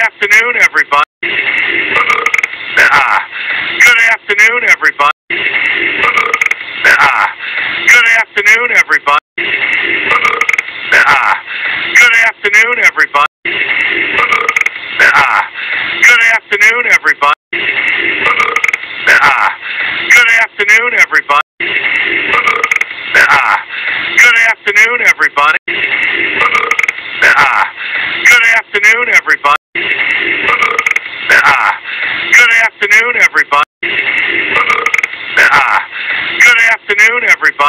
afternoon, everybody. Good afternoon, everybody. Good afternoon, everybody. Good afternoon, everybody. Good afternoon, everybody. Good afternoon, everybody. Good afternoon, everybody. Good afternoon, everybody. Good afternoon, everybody. Good afternoon, everybody.